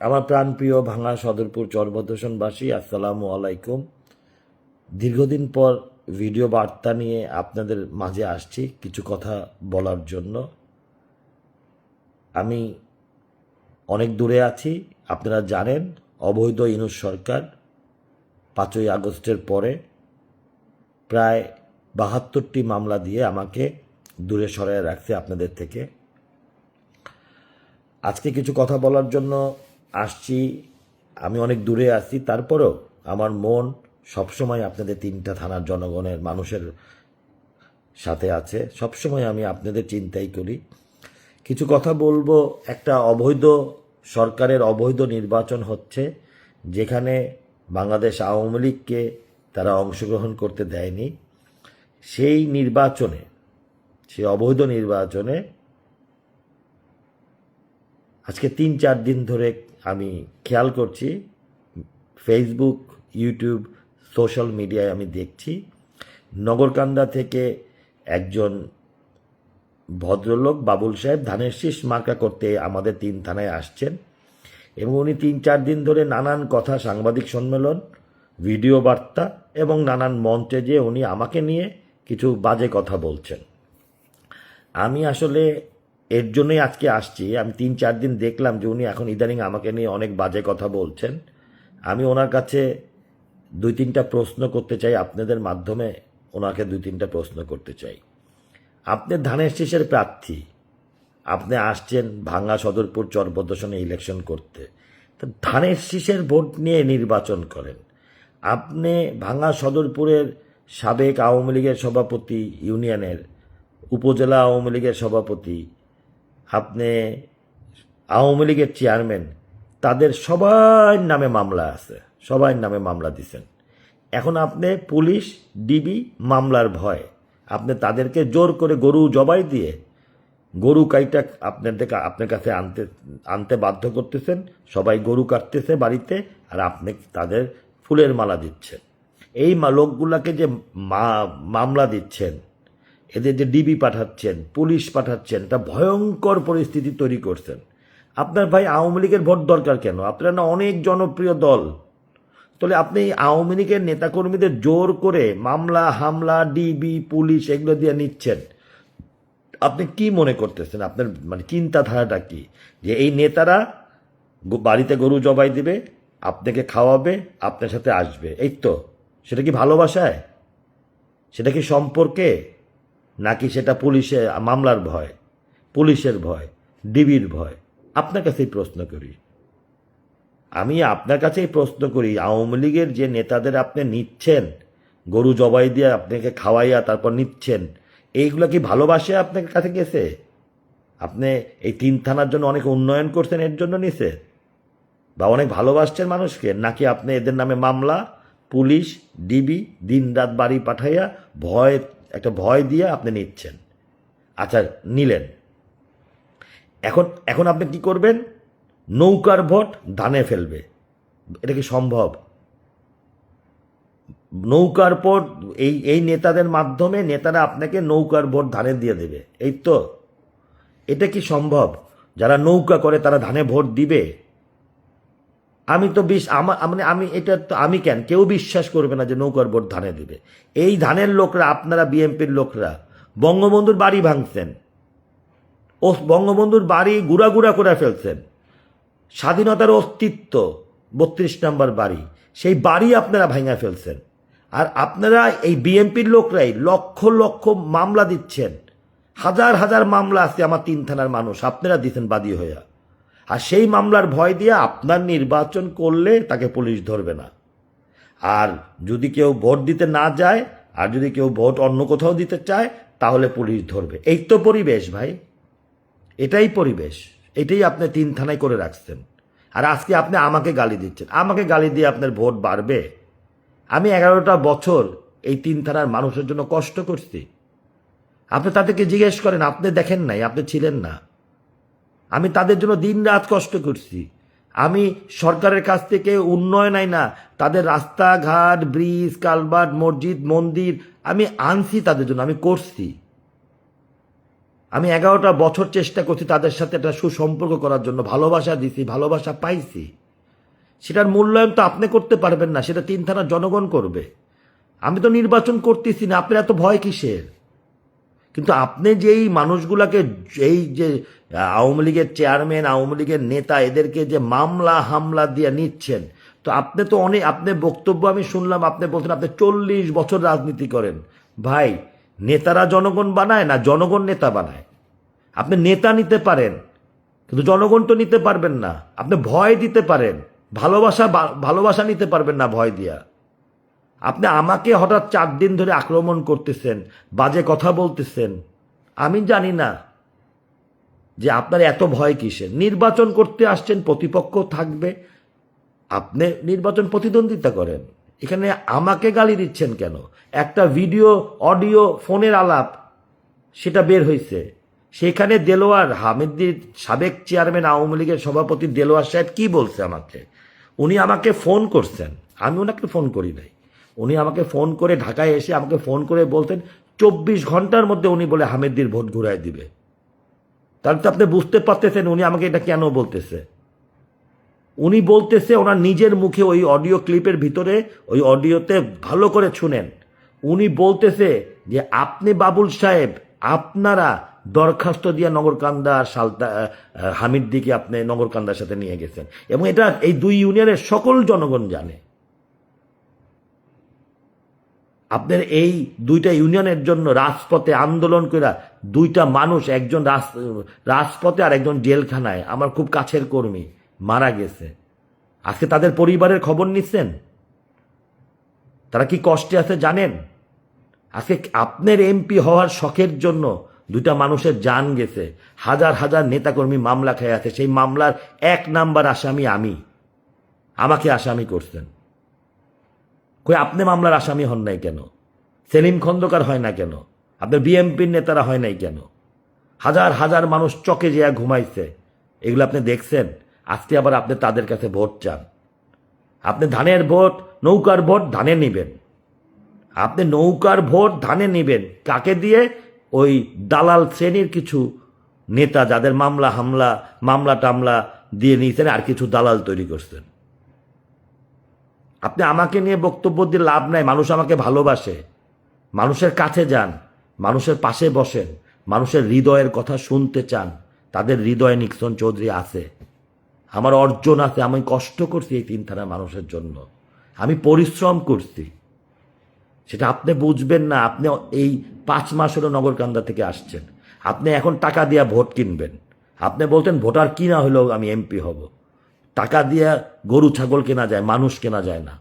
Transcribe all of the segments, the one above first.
আমার প্রাণপ্রিয় ভাঙা সদরপুর চরভদ্রসনবাসী, আসসালামু আলাইকুম। দীর্ঘদিন পর ভিডিও বার্তা নিয়ে আপনাদের মাঝে আসছি কিছু কথা বলার জন্য। আমি অনেক দূরে আছি, আপনারা জানেন। অবৈধ ইউনূস সরকার 5ই আগস্টের পরে প্রায় 72টি মামলা দিয়ে আমাকে দূরে সরায় রাখছে আপনাদের থেকে। আজকে কিছু কথা বলার জন্য আসছি। আমি অনেক দূরে আছি, তারপরেও আমার মন সবসময় আপনাদের 3টা থানার জনগণের মানুষের সাথে আছে। সবসময় আমি আপনাদের চিন্তাই করি। কিছু কথা বলবো। একটা অবৈধ সরকারের অবৈধ নির্বাচন হচ্ছে, যেখানে বাংলাদেশ আওয়ামী লীগকে তারা অংশগ্রহণ করতে দেয়নি। সেই নির্বাচনে, সেই অবৈধ নির্বাচনে আজকে 3-4 দিন ধরে আমি খেয়াল করছি, ফেসবুক, ইউটিউব, সোশ্যাল মিডিয়ায় আমি দেখছি নগরকান্দা থেকে একজন ভদ্রলোক বাবুল সাহেব ধানের শীষ মার্কা করতে আমাদের 3 থানায় আসছেন এবং উনি 3-4 দিন ধরে নানান কথা, সাংবাদিক সম্মেলন, ভিডিও বার্তা এবং নানান মঞ্চে যে উনি আমাকে নিয়ে কিছু বাজে কথা বলছেন। আমি আসলে এর জন্যই আজকে আসছি। আমি 3-4 দিন দেখলাম যে উনি এখন ইদানিং আমাকে নিয়ে অনেক বাজে কথা বলছেন। আমি ওনার কাছে 2-3টা প্রশ্ন করতে চাই, আপনাদের মাধ্যমে ওনাকে 2-3টা প্রশ্ন করতে চাই। আপনি ধানের শীষের প্রার্থী, আপনি আসছেন ভাঙ্গা সদরপুর চরভদ্রসনে ইলেকশন করতে, তো ধানের শীষের ভোট নিয়ে নির্বাচন করেন। আপনি ভাঙ্গা সদরপুরের সাবেক আওয়ামী লীগের সভাপতি, ইউনিয়নের উপজেলা আওয়ামী লীগের সভাপতি, আপনি আওয়ামী লীগের চেয়ারম্যান, তাদের সবার নামে মামলা আছে, সবার নামে মামলা দিছেন। এখন আপনি পুলিশ, ডিবি মামলার ভয় আপনি তাদেরকে জোর করে গরু জবাই দিয়ে গরু কাইটা আপনার কাছে আনতে বাধ্য করতেছেন। সবাই গরু কাটতেছে বাড়িতে, আর আপনি তাদের ফুলের মালা দিচ্ছেন। এই লোকগুলাকে যে মামলা দিচ্ছেন, এদের যে ডিবি পাঠাচ্ছেন, পুলিশ পাঠাচ্ছেন, এটা ভয়ঙ্কর পরিস্থিতি তৈরি করছেন। আপনার ভাই আওয়ামী লীগের ভোট দরকার কেন? আপনারা না অনেক জনপ্রিয় দল, তাহলে আপনি আওয়ামী লীগের নেতাকর্মীদের জোর করে মামলা, হামলা, ডিবি, পুলিশ এগুলো দিয়ে নিচ্ছেন। আপনি কি মনে করতেছেন? আপনার চিন্তাধারাটা কি? যে এই নেতারা বাড়িতে গরু জবাই দিবে, আপনাকে খাওয়াবে, আপনার সাথে আসবে, এই তো? সেটা কি ভালোবাসায়? সেটা কি সম্পর্কে? নাকি সেটা পুলিশের মামলার ভয়, পুলিশের ভয়, ডিবির ভয়? আপনার কাছেই প্রশ্ন করি। আমি আপনার কাছেই প্রশ্ন করি, আওয়ামী লীগের যে নেতাদের আপনি নিচ্ছেন, গরু জবাই দিয়ে আপনাকে খাওয়াইয়া তারপর নিচ্ছেন, এইগুলো কি ভালোবাসে আপনার কাছে গেছে? আপনি এই 3 থানার জন্য অনেক উন্নয়ন করছেন, এর জন্য নিছে? বা অনেক ভালোবাসছেন মানুষকে? নাকি আপনি এদের নামে মামলা, পুলিশ, ডিবি দিন রাত বাড়ি পাঠাইয়া একটা ভয় দিয়ে আপনি নিচ্ছেন? আচ্ছা, নিলেন, এখন আপনি কি করবেন? নৌকার ভোট ধানে ফেলবে। এটা কি সম্ভব? নৌকার ভোট এই নেতাদের মাধ্যমে নেতারা আপনাকে নৌকার ভোট ধানে দিয়ে দেবে, এই তো? এটা কি সম্ভব? যারা নৌকা করে তারা ধানে ভোট দিবে? আমি তো আমি এটা তো আমি কেন, কেউ বিশ্বাস করবে না যে নৌকার ভোট ধানে দিবে। এই ধানের লোকরা, আপনারা বিএনপির লোকরা বঙ্গবন্ধুর বাড়ি ভাঙছেন, ও বঙ্গবন্ধুর বাড়ি গুড়া করে ফেলছেন। স্বাধীনতার অস্তিত্ব 32 নম্বর বাড়ি, সেই বাড়ি আপনারা ভাঙা ফেলছেন। আর আপনারা এই বিএনপির লোকরাই লক্ষ লক্ষ মামলা দিচ্ছেন। হাজার হাজার মামলা আছে আমার 3 থানার মানুষ, আপনারা দিচ্ছেন বাদী হইয়া। আর সেই মামলার ভয় দিয়ে আপনার নির্বাচন করলে তাকে পুলিশ ধরবে না। আর যদি কেউ ভোট দিতে না যায়, আর যদি কেউ ভোট অন্য কোথাও দিতে চায়, তাহলে পুলিশ ধরবে। এই তো পরিবেশ ভাই, এটাই পরিবেশ। এটাই আপনি 3 থানায় করে রাখছেন। আর আজকে আপনি আমাকে গালি দিচ্ছেন। আমাকে গালি দিয়ে আপনার ভোট বাড়বে? আমি 11টা বছর এই 3 থানার মানুষের জন্য কষ্ট করছি। আপনি তাদেরকে জিজ্ঞেস করেন, আপনি দেখেন নাই, আপনি ছিলেন না। আমি তাদের জন্য দিন রাত কষ্ট করছি। আমি সরকারের কাছ থেকে উন্নয়ন না, তাদের রাস্তাঘাট, ব্রিজ, কালভার্ট, মসজিদ, মন্দির আমি আনছি তাদের জন্য, আমি করছি। আমি 11টা বছর চেষ্টা করছি তাদের সাথে একটা সুসম্পর্ক করার জন্য, ভালোবাসা দিছি, ভালোবাসা পাইছি। সেটার মূল্যায়ন তো আপনি করতে পারবেন না, সেটা তিন থানার জনগণ করবে। আমি তো নির্বাচন করতেছি না, আপনার এত ভয় কিসের? কিন্তু আপনি যে এই মানুষগুলাকে, এই যে আওয়ামী লীগের চেয়ারম্যান, আওয়ামী লীগের নেতা, এদেরকে যে মামলা হামলা দিয়ে নিচ্ছেন, তো আপনি তো অনেক, আপনার বক্তব্য আমি শুনলাম, আপনি বলছেন আপনি 40 বছর রাজনীতি করেন। ভাই, নেতারা জনগণ বানায় না জনগণ নেতা বানায়? আপনি নেতা নিতে পারেন, কিন্তু জনগণ তো নিতে পারবেন না। আপনি ভয় দিতে পারেন, ভালোবাসা নিতে পারবেন না ভয় দিয়া। আপনি আমাকে হঠাৎ 4 দিন ধরে আক্রমণ করতেছেন, বাজে কথা বলতেছেন। আমি জানি না যে আপনার এত ভয় কিসের। নির্বাচন করতে আসছেন, প্রতিপক্ষ থাকবে, আপনি নির্বাচন প্রতিদ্বন্দ্বিতা করেন। এখানে আমাকে গালি দিচ্ছেন কেন? একটা ভিডিও, অডিও, ফোনের আলাপ সেটা বের হয়েছে, সেখানে দেলোয়ার হামিদ্দির সাবেক চেয়ারম্যান, আওয়ামী লীগের সভাপতি দেলোয়ার সাহেব কি বলছে আমাকে? উনি আমাকে ফোন করছেন, আমি ওনাকে ফোন করি নাই। উনি আমাকে ফোন করে, ঢাকায় এসে আমাকে ফোন করে বলতেন 24 ঘন্টার মধ্যে উনি বলে হামিদ্দির ভোট ঘুরায় দিবে। তাহলে তো আপনি বুঝতে পারতেছেন উনি আমাকে এটা কেন বলতেছে। উনি বলতেছে ওনার নিজের মুখে, ওই অডিও ক্লিপের ভিতরে, ওই অডিওতে ভালো করে শুনেন, উনি বলতেছে যে আপনি বাবুল সাহেব, আপনারা দরখাস্ত দিয়ে নগরকান্দা হামিদ্দিকে আপনি নগরকান্দার সাথে নিয়ে গেছেন, এবং এটা এই 2 ইউনিয়নের সকল জনগণ জানে। আপনার এই 2টা ইউনিয়নের জন্য রাজপথে আন্দোলন করে 2টা মানুষ, একজন রাজপথে আর একজন জেলখানায়, আমার খুব কাছের কর্মী, মারা গেছে। আজকে তাদের পরিবারের খবর নিচ্ছেন, তারা কি কষ্টে আছে জানেন? আজকে আপনার এমপি হওয়ার শখের জন্য 2টা মানুষের জান গেছে, হাজার হাজার নেতাকর্মী মামলা খেয়ে আছে। সেই মামলার 1 নাম্বার আসামি আমি, আমাকে আসামি করছেন। কই আপনি মামলার আসামি হন নাই কেন? সেলিম খন্দকার হয় না কেন? আপনার বিএমপির নেতারা হয় নাই কেন? হাজার হাজার মানুষ চকে যেয়া ঘুমাইছে, এগুলো আপনি দেখছেন। আজকে আবার আপনি তাদের কাছে ভোট চান। আপনি ধানের ভোট, নৌকার ভোট ধানে নিবেন। আপনি নৌকার ভোট ধানে নিবেন কাকে দিয়ে? ওই দালাল শ্রেণীর কিছু নেতা, যাদের মামলা টামলা দিয়ে নিয়েছেন, আর কিছু দালাল তৈরি করছেন। আপনি আমাকে নিয়ে বক্তব্য দিয়ে লাভ নাই। মানুষ আমাকে ভালোবাসে, মানুষের কাছে যান, মানুষের পাশে বসেন, মানুষের হৃদয়ের কথা শুনতে চান। তাদের হৃদয়ে নিক্সন চৌধুরী আছে, আমার অর্জন আছে। আমি কষ্ট করছি এই 3 থানার মানুষের জন্য, আমি পরিশ্রম করছি। সেটা আপনি বুঝবেন না। আপনি এই 5 মাস হলো নগরকান্দা থেকে আসছেন, আপনি এখন টাকা দিয়ে ভোট কিনবেন। আপনি বলতেন ভোটার কিনা হলেও আমি এমপি হব। টাকা দিয়ে গরু ছাগল কেনা যায়, মানুষ কেনা যায় না।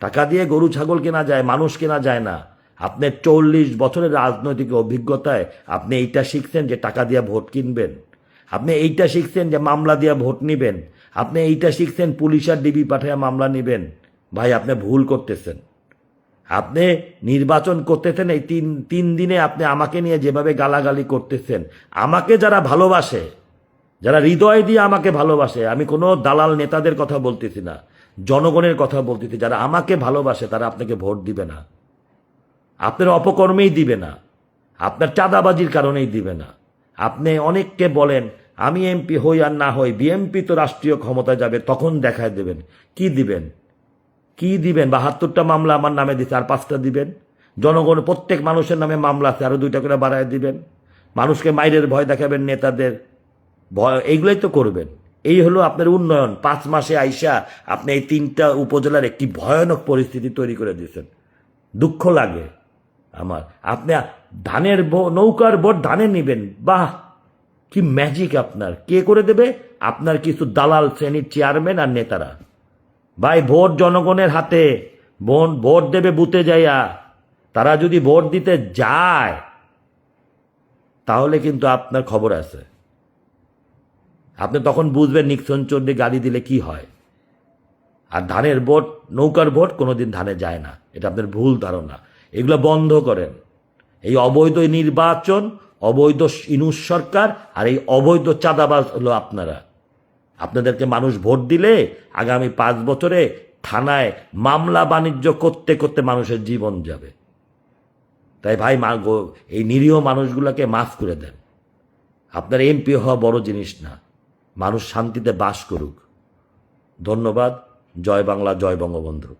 টাকা দিয়ে গরু ছাগল কেনা যায়, মানুষ কেনা যায় না। আপনার 40 বছরের রাজনৈতিক অভিজ্ঞতায় আপনি এইটা শিখছেন যে টাকা দিয়ে ভোট কিনবেন। আপনি এইটা শিখছেন যে মামলা দিয়ে ভোট নিবেন। আপনি এইটা শিখছেন পুলিশ আর ডিবি পাঠায় মামলা নিবেন। ভাই, আপনি ভুল করতেছেন। আপনি নির্বাচন করতেছেন, এই তিন দিনে আপনি আমাকে নিয়ে যেভাবে গালাগালি করতেছেন, আমাকে যারা ভালোবাসে, যারা হৃদয় দিয়ে আমাকে ভালোবাসে, আমি কোনো দালাল নেতাদের কথা বলতেছি না, জনগণের কথা বলতেছি, যারা আমাকে ভালোবাসে তারা আপনাকে ভোট দিবে না। আপনার অপকর্মেই দিবে না, আপনার চাঁদাবাজির কারণেই দিবে না। আপনি অনেককে বলেন আমি এমপি হই আর না হই, বিএমপি তো রাষ্ট্রীয় ক্ষমতায় যাবে, তখন দেখায় দেবেন। কি দিবেন? কি দিবেন? 72টা মামলা আমার নামে দিচ্ছে, আর 5টা দিবেন। জনগণ, প্রত্যেক মানুষের নামে মামলা আছে, আরো 2টা করে বাড়ায় দিবেন। মানুষকে মাইরের ভয় দেখাবেন, নেতাদের ভয়, এইগুলোই তো করবেন। এই হলো আপনার উন্নয়ন। 5 মাসে আইসা আপনি এই 3টা উপজেলার একটি ভয়ানক পরিস্থিতি তৈরি করে দিয়েছেন। দুঃখ লাগে আমার। আপনি ধানের নৌকার ভোট ধানে নিবেন, বাহ, কি ম্যাজিক আপনার! কে করে দেবে? আপনার কিছু দালাল শ্রেণীর চেয়ারম্যান আর নেতারা। ভাই, ভোট জনগণের হাতে। ভোট দেবে বুথে যাইয়া। তারা যদি ভোট দিতে যায় তাহলে কিন্তু আপনার খবর আছে। আপনি তখন বুঝবেন নিক্সন চৌধুরী গালি দিলে কি হয়। আর ধানের ভোট, নৌকার ভোট কোনোদিন ধানে যায় না, এটা আপনার ভুল ধারণা। এগুলো বন্ধ করেন। এই অবৈধ নির্বাচন, অবৈধ ইনুস সরকার আর এই অবৈধ চাঁদাবাজ হলো আপনারা। আপনাদেরকে মানুষ ভোট দিলে আগামী 5 বছরে থানায় মামলা বাণিজ্য করতে করতে মানুষের জীবন যাবে। তাই ভাই, এই নিরীহ মানুষগুলোকে মাফ করে দেন। আপনার এমপি হওয়া বড় জিনিস না, মানুষ শান্তিতে বাস করুক। ধন্যবাদ। জয় বাংলা, জয় বঙ্গবন্ধু।